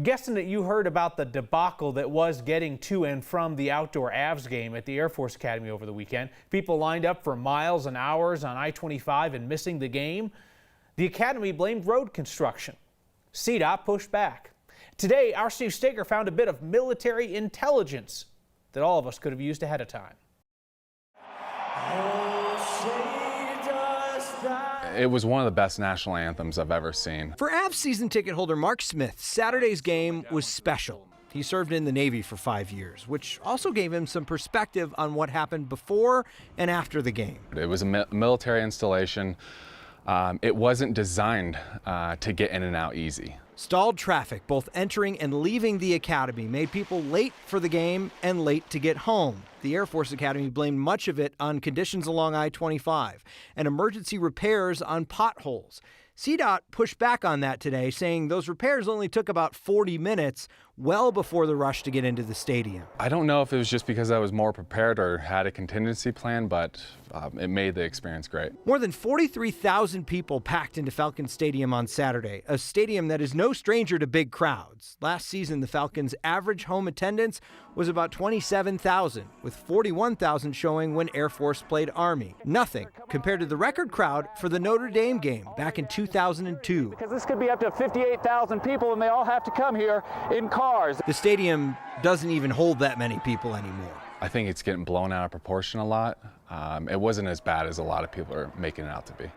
Guessing that you heard about the debacle that was getting to and from the outdoor Avs game at the Air Force Academy over the weekend. People lined up for miles and hours on I-25 and missing the game. The Academy blamed road construction. CDOT pushed back. Today, our Steve Staker found a bit of military intelligence that all of us could have used ahead of time. It was one of the best national anthems I've ever seen. For Avs season ticket holder Mark Smith, Saturday's game was special. He served in the Navy for 5 years, which also gave him some perspective on what happened before and after the game. It was a military installation. It wasn't designed to get in and out easy. Stalled traffic, both entering and leaving the academy, made people late for the game and late to get home. The Air Force Academy blamed much of it on conditions along I-25 and emergency repairs on potholes. CDOT pushed back on that today, saying those repairs only took about 40 minutes, well before the rush to get into the stadium. I don't know if it was just because I was more prepared or had a contingency plan, but it made the experience great. More than 43,000 people packed into Falcons Stadium on Saturday, a stadium that is no stranger to big crowds. Last season, the Falcons' average home attendance was about 27,000, with 41,000 showing when Air Force played Army. Nothing compared to the record crowd for the Notre Dame game back in 2002. Because this could be up to 58,000 people, and they all have to come here in cars. The stadium doesn't even hold that many people anymore. I think it's getting blown out of proportion a lot. It wasn't as bad as a lot of people are making it out to be.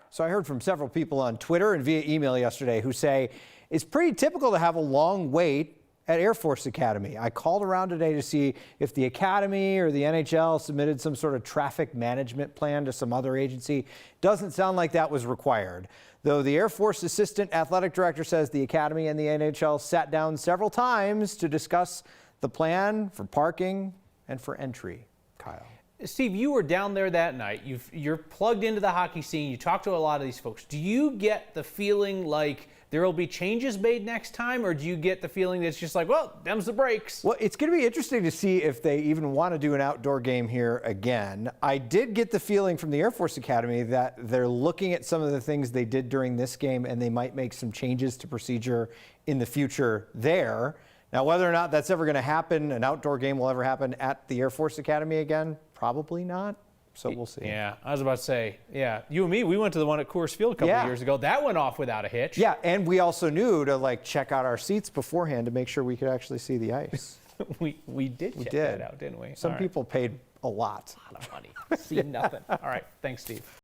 So I heard from several people on Twitter and via email yesterday who say it's pretty typical to have a long wait at Air Force Academy. I called around today to see if the Academy or the NHL submitted some sort of traffic management plan to some other agency. Doesn't sound like that was required. Though the Air Force Assistant Athletic Director says the Academy and the NHL sat down several times to discuss the plan for parking and for entry. Kyle. Steve, you were down there that night. You're plugged into the hockey scene. You talk to a lot of these folks. Do you get the feeling like there will be changes made next time, or do you get the feeling that it's just like, well, them's the breaks? Well, it's going to be interesting to see if they even want to do an outdoor game here again. I did get the feeling from the Air Force Academy that they're looking at some of the things they did during this game, and they might make some changes to procedure in the future there. Now, whether or not that's ever going to happen, an outdoor game will ever happen at the Air Force Academy again, probably not. So we'll see. Yeah, I was about to say, yeah, you and me, we went to the one at Coors Field a couple of years ago. That went off without a hitch. Yeah, and we also knew to check out our seats beforehand to make sure we could actually see the ice. we did check that out, didn't we? Some people paid a lot. A lot of money. See nothing. All right, thanks, Steve.